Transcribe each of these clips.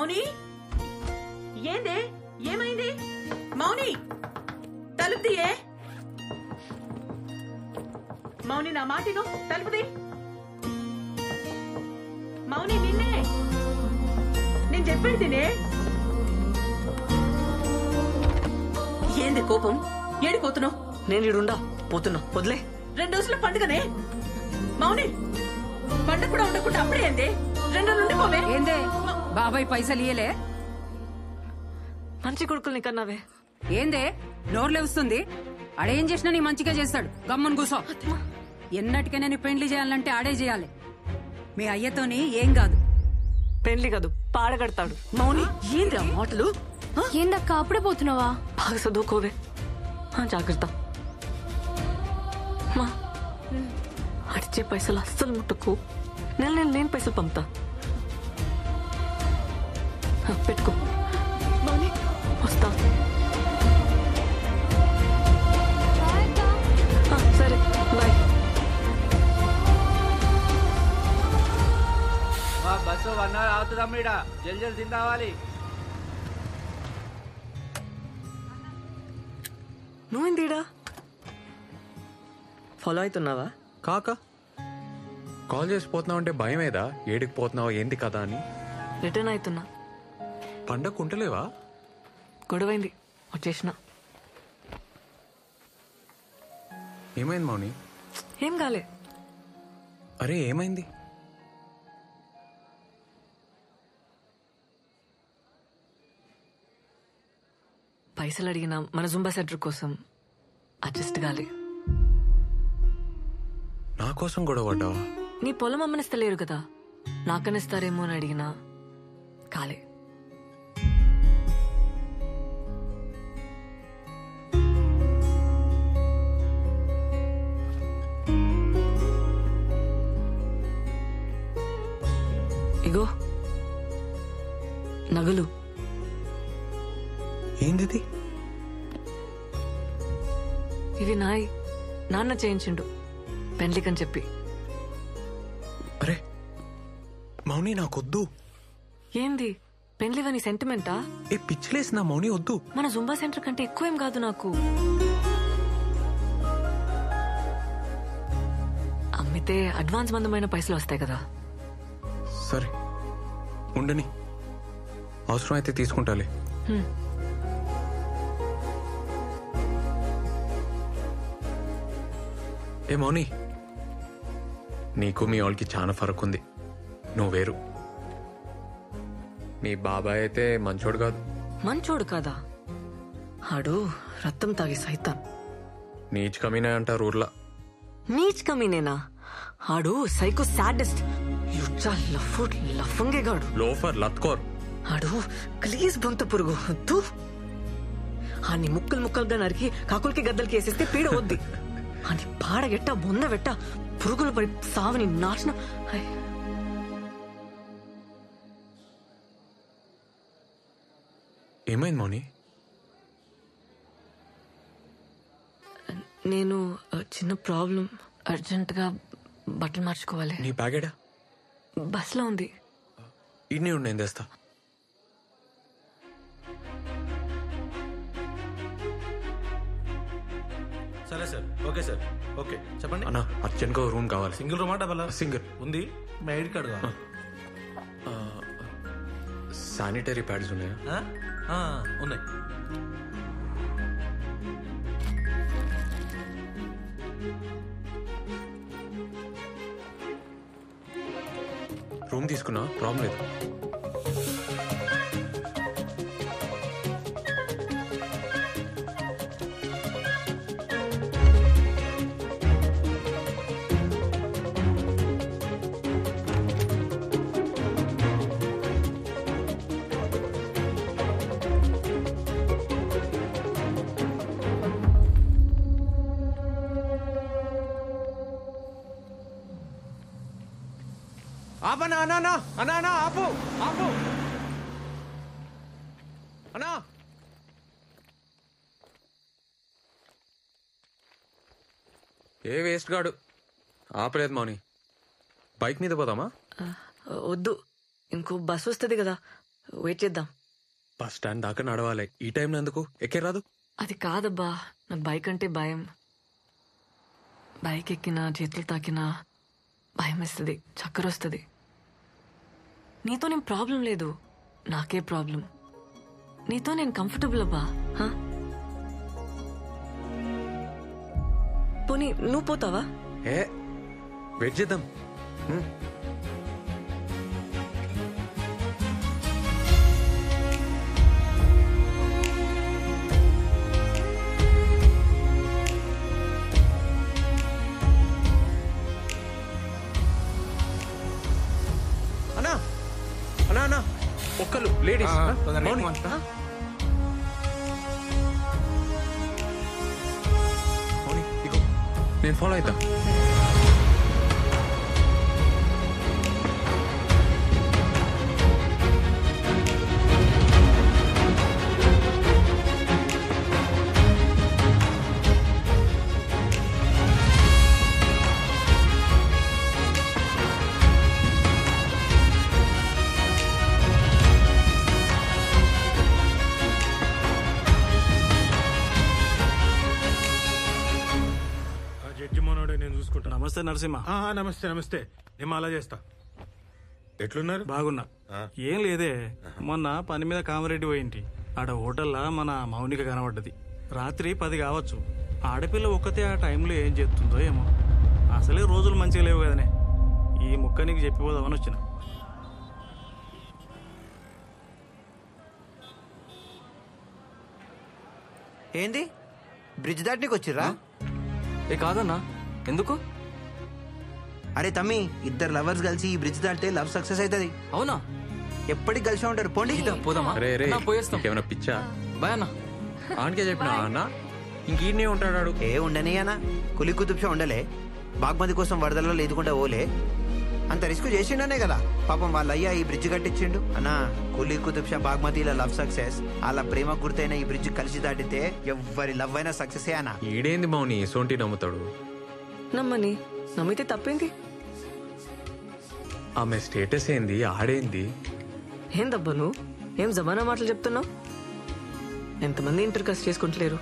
మౌని ఏందే ఏమైంది? మౌని తలుపు తీయే. మౌని నా మాటిను తలుపుది. మౌని నిన్నే నేను చెప్పేది తినే. ఏంది కోపం? ఏడిపోతున్నావు? నేను ఇడుండా పోతున్నా, వదిలే. 2 రోజుల పండుగనే మౌని. పండుగ కూడా ఉండకుండా అప్పుడే ఏంది? 2 రోజులు ఉండిపోవే. ఏందే బాబాయ్ పైసలు ఇయ్యలే? మంచి కొడుకుల్ని కన్నావే. ఏందే నోర్లే వస్తుంది? ఆడేం చేసినా నీ మంచిగా చేస్తాడు. గమ్మని కూసో. ఎన్నటికైనా నీ పెండ్లి చేయాలంటే ఆడే చేయాలి. మీ అయ్యతోని ఏం కాదు. పెళ్లి కాదు, పాడగడతాడు. మౌని ఏంది ఆ మాటలు? ఏందక్క అప్పుడే పోతున్నావా? బాగా చదువుకోవే. జాగ్రత్త. మా అడిచే పైసలు అస్సలు ముట్టుకు. నెల నెల నేను పైసలు పంపుతా. పెట్టుకో. మౌని వస్తా. సరే బాయ్. Bus 1 hour అవుతుందమ్మ. ఇడ జల్ జల్ తిందావాలి. నువ్వేందిడా ఫాలో అవుతున్నావా? కాక కాల్ చేసి పోతున్నావు అంటే భయమేదా? ఏడికి పోతున్నావు ఏంటి కదా అని. రిటర్న్ అవుతున్నా. పండగ ఉంటలేవా? గొడవైంది, వచ్చేసిన. ఏమైంది మౌని? ఏం కాలే. అరే ఏమైంది? పైసలు అడిగిన మన జుంబా సెంటర్ కోసం అడ్జస్ట్ కాలే. నా కోసం గొడవ పడ్డావా? నీ పొలం అమ్మనిస్తలేరు కదా, నాకనిస్తారేమో అని అడిగినా కాలే. ఇగో నగలు. ఏంది? ఇవి నాయి, నాన్న చేయించిండు పెండ్లికని చెప్పి. అరే మౌని నాకొద్దు. ఏంది పెండ్లివని సెంటిమెంటా? ఏ పిచ్చిలేసి నా మౌని వద్దు. మన జుంబా సెంటర్ కంటే ఎక్కువేం కాదు నాకు. అమ్మితే అడ్వాన్స్ మందమైన పైసలు వస్తాయి కదా. సరే ఉండని, అవసరం అయితే తీసుకుంటాలే. ఏ మౌని, నీకు మీ వాళ్ళకి చాలా ఫరక్ ఉంది. నువ్వు వేరు. నీ బాబాయ్ అయితే మంచోడు కాదు. మంచోడు కాదా? ఆడు రక్తం తాగి సైతాన్. నీచ్ కమీనే అంటారు ఊర్లా. నీచ్ కమీనేనా? ఆడు సైకో సాడెస్ట్, యుచ్చా లఫంగేగాడు. లోఫర్ లత్కోర్. ఆడు ప్లీజ్ బొంత పురుగు వద్దు. ఆని ముక్కలు ముక్కలుగా నరికి కాకులకి గద్దలకి వేసేస్తే పీడ వద్ది. అని పాడగెట్ట బొంద వెట్ట పురుగులు పడి సావని నాశనం. ఏమైంది మౌని? నేను చిన్న ప్రాబ్లం, అర్జెంట్ గా బట్టలు మార్చుకోవాలి. నీ బ్యాగేడా? బస్ లో ఉంది. ఇడ్నీ ఉండి నేను తెస్తా. సరే సార్. Okay sir. ఓకే చెప్పండి అన్నా, అర్జెంట్ గా రూమ్ కావాలి. Single రూమా double? సింగిల్ ఉంది. మీ ఐడి కార్డు కావాలి. శానిటరీ ప్యాడ్స్ ఉన్నాయా? ఉన్నాయి. రూమ్ తీసుకున్నా, ప్రాబ్లం లేదు. ఆపనా అన్నా, అన్నా అన్నా అన్నా ఆపు ఆపు అన్నా. ఏ వేస్ట్ గాడు ఆపలేదు మౌని. బైక్ మీద పోదామా? వద్దు, ఇంకో బస్ వస్తుంది కదా, వెయిట్ చేద్దాం. బస్ స్టాండ్ దాకా నడవాలి. ఈ టైంలో ఎందుకు? ఎక్కే రాదు? అది కాదబ్బా, నాకు బైక్ అంటే భయం. బైక్ ఎక్కినా చేతులు తాకినా భయం వేస్తుంది, చక్కర వస్తుంది. నీతో నేను ప్రాబ్లం లేదు, నాకే ప్రాబ్లం. నీతో నేను కంఫర్టబుల్ అబ్బా. పోనీ నువ్వు పోతావా? వెయిట్ చేద్దాం. అన్నా అన్నా అన్నా ఒక్కలు లేడీస్. నేను ఫాలో అవుతా. నమస్తే నరసింహ. నమస్తే నమస్తే. నేను అలా చేస్తా. ఎట్లున్నారు? బాగున్నా. ఏం లేదే, మొన్న పని మీద కామారెడ్డి పోయింటి. ఆడ హోటల్లా మన మౌనిక కనబడ్డది. రాత్రి 10 కావచ్చు. ఆడపిల్ల ఒక్కతే ఆ టైంలో ఏం చేస్తుందో ఏమో. అసలే రోజులు మంచిగా లేవు కదనే. ఈ ముక్క నీకు చెప్పిపోదామని వచ్చిన. ఏంది బ్రిడ్జ్ దాటనీకి వచ్చిర్రా? ఏ కాదన్నా, ఎందుకు? అరే తమ్మి, ఇద్దరు లవర్స్ కలిసి ఈ బ్రిడ్జ్ దాటితే లవ్ సక్సెస్ అవుతుంది. అవునా? ఎప్పటికి కలిసి ఉంటారు. పోండి. పోదామా? పోయేస్తాం. ఏమైనా పిచ్చా? బాయ్ అన్న. ఆనకే చెప్పినా అన్న ఇంకీడనే ఉంటాడు. ఏ ఉండని అన్న, కులి కుతుబ్షా ఉండలే. బాగ్మతి కోసం వరదల్లో లేదుకుంటా ఓలే. అంత రిస్క్ చేసిండనే కదా పాపం వాళ్ళ అయ్యా ఈ బ్రిడ్జ్ కట్టించిండు. అన్నా, కులి కుతుబ్షా బాగ్మతిల లవ్ సక్సెస్. అలా ప్రేమ గుర్తైన ఈ బ్రిడ్జ్ కలిసి దాటితే ఎవ్వరి లవ్ అయినా సక్సెస్ అన్నా. ఈడేంది మౌని సోంటి నమ్ముతాడు? నమ్మని, నమ్మితే తప్పేంది? ఆమె స్టేటస్ ఏంది, ఆడేంది? ఏందబ్బా నువ్వు ఏం జమానా మాటలు చెప్తున్నావు? ఎంతమంది ఇంటర్ కాస్ట్ చేసుకుంటలేరు?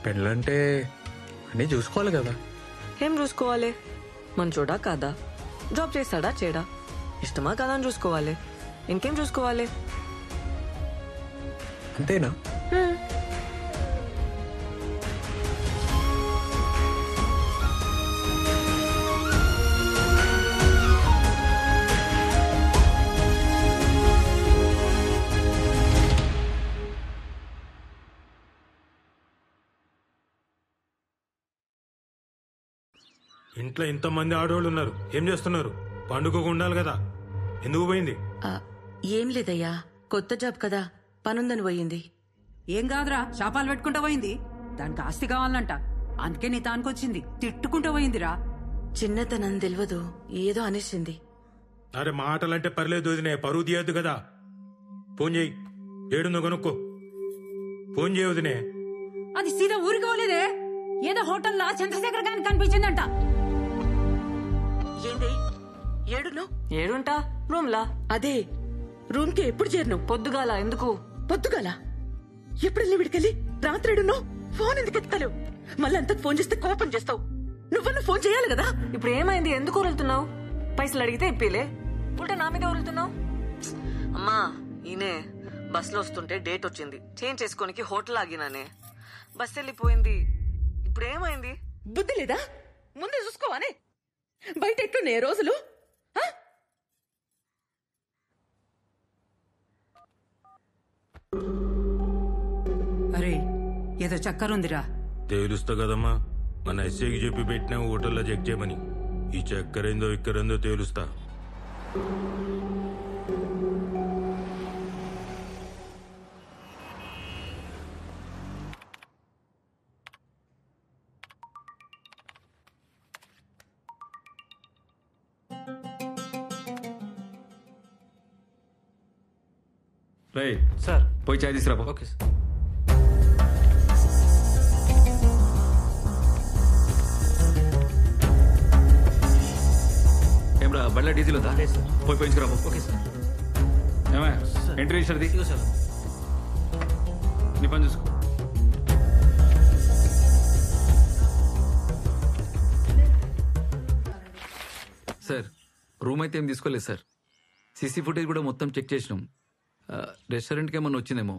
పెళ్ళంటే అన్నీ చూసుకోవాలి కదా. ఏం చూసుకోవాలి? మంచోడా కాదా, జాబ్ చేస్తాడా చేయడా, ఇష్టమా కాదా అని చూసుకోవాలి. ఇంకేం చూసుకోవాలి? అంతేనా? ఇంట్లో ఇంతమంది ఆడవాళ్ళు ఉన్నారు, ఏం చేస్తున్నారు? పండుగకు ఉండాలి కదా, ఎందుకు పోయింది? ఏం లేదయ్యా, కొత్త జాబ్ కదా, పనుందని పోయింది. ఏం కాదురా, శాపాలు పెట్టుకుంటా పోయింది. దానికి ఆస్తి కావాలంట, అందుకే నీ తానుకొచ్చింది. తిట్టుకుంటూ పోయిందిరా. చిన్నతనం తెలియదు, ఏదో అనేసింది. అరే మాటలంటే పర్లేదు వదినే, పరువు తీయద్దు కదా. ఫోన్ చేయి, ఏడుందో కనుక్కో. ఫోన్ చేయ వదినే. అది సీదా ఊరికి పోలేదే, ఏదో హోటల్లో చంద్రశేఖర్ గారికి కనిపించిందంట. ఏంది ఏడును? ఏడుంటా రూమ్లా. అదే రూమ్ కి ఎప్పుడు చేరినావు? పొద్దుగాల. ఎందుకు పొద్దుగాల? ఎప్పుడు విడికెళ్ళి రాత్రిడును ఫోన్ ఎందుకు ఎత్తావు? మళ్ళీ అంతకు ఫోన్ చేస్తే కోపం చేస్తావు. నువ్వన్నా ఫోన్ చేయాలి కదా. ఇప్పుడు ఏమైంది? ఎందుకు వదులుతున్నావు? పైసలు అడిగితే ఇప్పిలే, ఉల్టా నా మీద వదులుతున్నావు. అమ్మా, ఈయనే బస్ లో వస్తుంటే డేట్ వచ్చింది, చేంజ్ చేసుకోనికి హోటల్ ఆగినానే. బస్ వెళ్ళిపోయింది. ఇప్పుడు ఏమైంది? బుద్ధి లేదా? ముందే చూసుకోవానే. బయట ఎట్లున్నాయి రోజులు? అరే ఏదో చక్కరుందిరా. తేలుస్తా కదమ్మా, మన ఎస్ఐకి చెప్పి పెట్టినా హోటల్లో చెక్ చేయమని. ఈ చక్కరేందో ఇక్కరేందో తేలుస్తా. సార్ పోయి చాయ్ తీసుకురా. Okay sir. ఏమ్రా బండ్ల డీజిల్ ఉందా పోయి పోయించుకురా ఓకే సార్ ఏమా ఎంట్రీ ఇచ్చారు నీ పని చూసుకో సార్ రూమ్ అయితే ఏం తీసుకోలేదు సార్ సీసీ ఫుటేజ్ కూడా మొత్తం చెక్ చేసినాం రెస్టారెంట్కి ఏమన్నా వచ్చిందేమో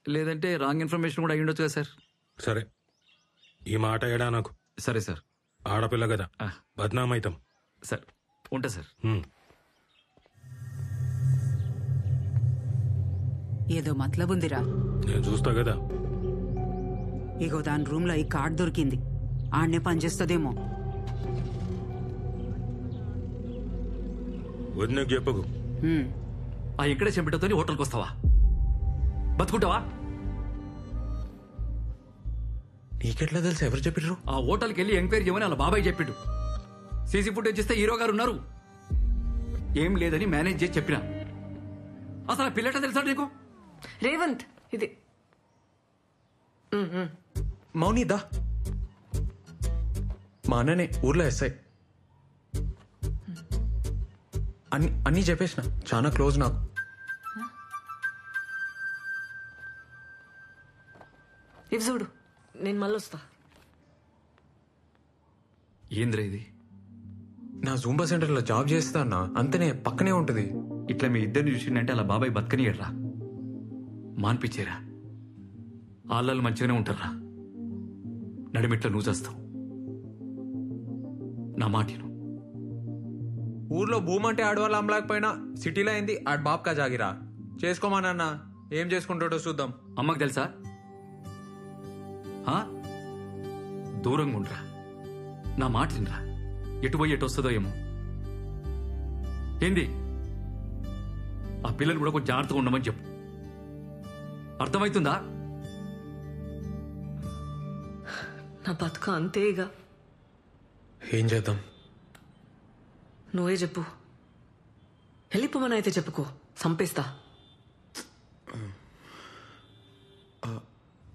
లేదంటే రాంగ్ ఇన్ఫర్మేషన్ కూడా అయ్యి ఉండొచ్చు కదా సార్ సరే ఈ మాట ఏడా నాకు. సరే సార్ ఆడపిల్ల కదా బద్నామైతాం. సార్ ఉంటా సార్. ఏదో మతలబుందిరా. నేను చూస్తా కదా. ఇగో దాని రూమ్ లో ఈ కార్డ్ దొరికింది, ఆడనే పనిచేస్తుందేమో. వదినకు చెప్పకు. ఆ ఇక్కడే చెంపటతో హోటల్కి వస్తావా? బతుకుంటావా? నీకెట్లా తెలుసు? ఎవరు చెప్పిర్రు? ఆ హోటల్కి వెళ్ళి ఎంక్వైరీ చేయమని వాళ్ళ బాబాయ్ చెప్పిండు. సీసీ ఫుటేజ్ ఇస్తే హీరో గారు ఉన్నారు. ఏం లేదని మేనేజ్ చేసి చెప్పిన. అసలు ఆ పిల్లట తెలుసా నీకు? రేవంత్ ఇది మౌని దా. మా అన్ననే ఊర్లో ఎస్ఐ. అన్నీ చెప్పేసిన, చాలా క్లోజ్ నాకు. ఇవి చూడు, నేను మళ్ళీ వస్తా. ఏంద్రా ఇది? నా జూంబా సెంటర్లో జాబ్ చేస్తా అన్న, అంతనే పక్కనే ఉంటుంది. ఇట్లా మీ ఇద్దరిని చూసిందంటే అలా బాబాయ్ బతకనియడ్రా, మాన్పించేరా. ఆళ్ళు మంచిగానే ఉంటారా. నడిమిట్ల నువ్వు చేస్తావు. నా మాటను ఊర్లో భూమి అంటే ఆడవాళ్ళు అమ్మలేకపోయినా సిటీలో అయింది ఆడ బాబ్కా జాగిరా. చేసుకోమానన్నా, ఏం చేసుకుంటాడో చూద్దాం. అమ్మకు తెలుసా? దూరంగా ఉండరా, నా మాట తినరా. ఎటు పోయి ఎటు వస్తుందో ఏమో. ఏంది? ఆ పిల్లలు కూడా కొంచెం జాగ్రత్తగా ఉండమని చెప్పు. అర్థమవుతుందా? నా బతుక అంతే. ఇక ఏం చేద్దాం? నువ్వే చెప్పు. వెళ్ళిపోమని అయితే చెప్పుకో, చంపేస్తా.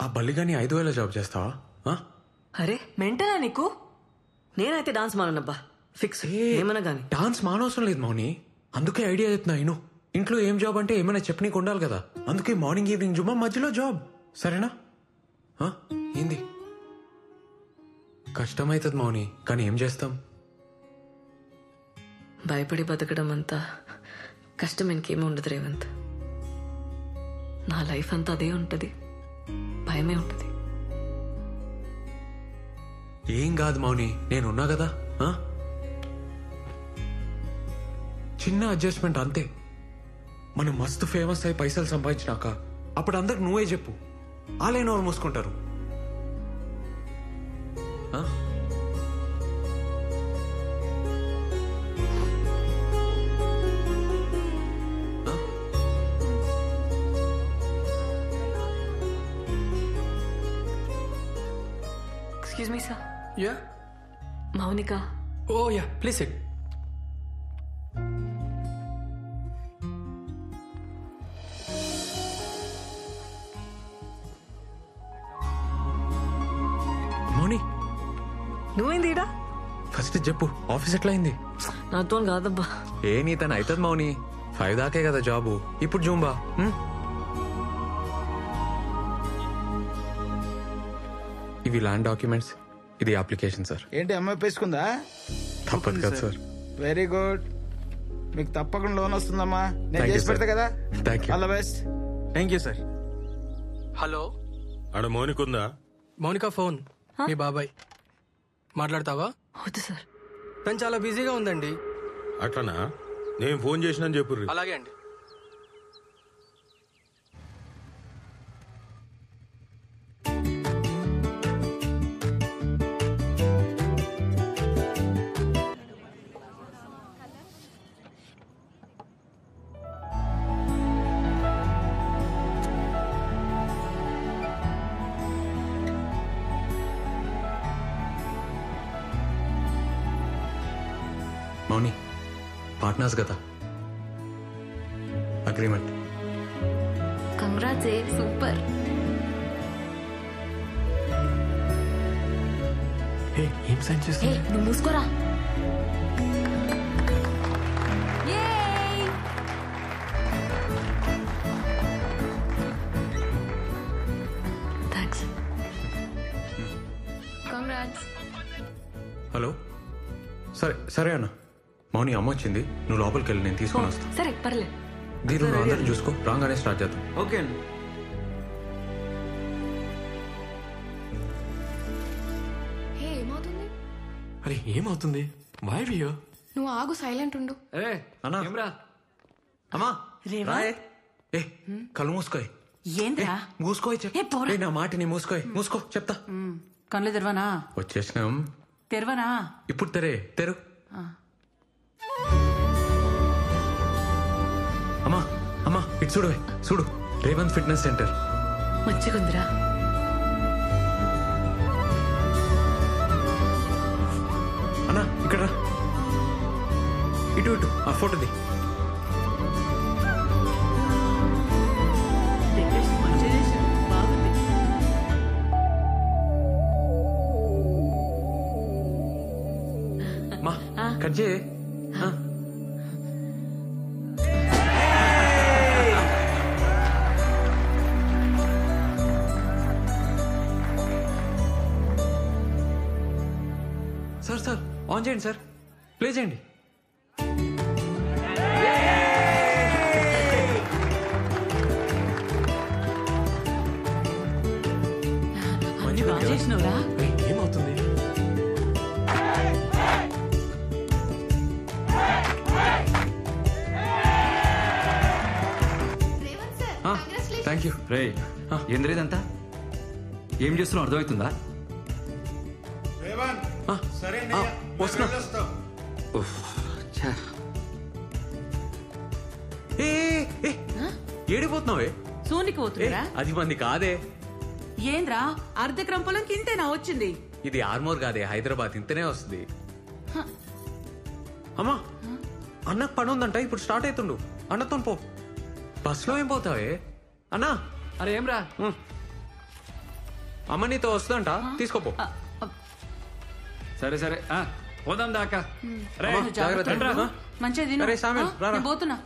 ఆ బల్లిగాని 5,000 జాబ్ చేస్తావా? అరే మెంటనా నీకు? నేనైతే డాన్స్ మానబ్బా, ఫిక్స్. ఏమన్నా గానీ డాన్స్ మానవసరం లేదు మౌని, అందుకే ఐడియా చెప్తున్నా. ఇను ఇంట్లో ఏం జాబ్ అంటే ఏమైనా చెప్పనీకి ఉండాలి కదా. అందుకే మార్నింగ్ ఈవినింగ్ జుమ్మా, మధ్యలో జాబ్. సరేనా? ఏంది? కష్టమవుతుంది మౌని, కానీ ఏం చేస్తాం? భయపడి బతకడం అంతా కష్టం ఇంకేమీ ఉండదు రేవంత్. నా లైఫ్ అంతా అదే ఉంటది, భయమే ఉంటది. ఏం కాదు మౌని, నేనున్నా కదా. చిన్న అడ్జస్ట్మెంట్ అంతే. మనం మస్తు ఫేమస్ అయి పైసలు సంపాదించినాక అప్పుడు అందరికి నువ్వే చెప్పు, ఆలైన మూసుకుంటారు. Excuse me, sir. Yeah? Maunika. Oh, yeah. Please sit. మౌని, నువ్వేంది ఈడ? ఫస్ట్ చెప్పు, ఆఫీస్ ఎట్లా అయింది? నాతో కాదబ్బా. ఏ నీ తను అవుతుంది మౌని, 5 దాకే కదా జాబు. ఇప్పుడు జూంబా. ఇవి ల్యాండ్ డాక్యుమెంట్స్, ఇది అప్లికేషన్ సార్. ఏంటి అమ్మాయి పేసుకుందా? తప్పదు కదా సార్. వెరీ గుడ్, మీకు తప్పకుండా లోన్ వస్తుందమ్మా. నేను చేసి పెడతా కదా. All the best. Thank you sir. Hello, ఆడ మౌనిక ఉందా? మౌనిక ఫోన్ మీ బాబాయ్. మాట్లాడతావా? వద్దు సార్, తను చాలా బిజీగా ఉందండి. అట్లనా? నేను ఫోన్ చేసినా చెప్పు. అలాగే అండి. మౌని, పార్ట్నర్స్ కదా, అగ్రిమెంట్. Congrats, super. ఏం సైన్ చేస్తా? నువ్వు మూసుకోరా. హలో సరే సరే అన్న మౌని అమ్మ వచ్చింది నువ్వు లోపలికి వెళ్ళి నేను తీసుకొని వస్తాను సరే పర్లేదు దీని నువ్వు అందరూ చూసుకో రాగానే స్టార్ట్ చేద్దాం ఓకే అండి. హే ఏమవుతుంది? అరే ఏమవుతుంది వై వియో నువ్వు ఆగు, సైలెంట్ ఉండు. ఏ అన్నా ఏమ్రా? అమ్మా రేవా? రాయే ఏ కళ్ళు మూసుకోయ్ ఏంద్రా మూసుకోయ్ ఏ, పోరా. నా మాటిని మూసుకోయ్ మూసుకో చెప్తా కళ్ళు తెరవనా? వచ్చేసినాం తెరవనా? ఇప్పుడు తెరు అమ్మా అమ్మా ఇటు చూడు చూడు రేవంత్ ఫిట్నెస్ సెంటర్ మంచిగుందిరా. అన్నా ఇక్కడ రా. ఇటు ఇటు ఆ ఫోటోది డెకరేషన్ మంచిగా చేశారు. బాగుంది. మా కట్ చేయి సార్ సార్ ఆన్ చేయండి సార్ ప్లే చేయండి అన్ని బాగా చేసినవురా. ఏమవుతుంది థ్యాంక్ యూ రే ఏంద్రేదంతా ఏం చేస్తున్నావు అర్థమవుతుందా? వస్తున్నా ఉఫ్, ఛా. ఏడిపోతున్నావే సోనికి పోతుందిరా. అది మంది కాదే ఏంద్రా అర్ధ క్రంపలంకి ఇంతేనా వచ్చింది? ఇది ఆర్మోర్ కాదే హైదరాబాద్ ఇంతనే వస్తుంది అమ్మా అన్నకు పని ఉందంట ఇప్పుడు స్టార్ట్ అవుతుండు అన్నతో పో బస్సులో ఏం పోతావే అన్నా అరే ఏమ్రా? అమ్మ నీతో వస్తుందంట తీసుకోపో సరే సరే పోదాం దాకా. జాగ్రత్త. మంచిగా తిను. అరే సామి నేను పోతున్నా.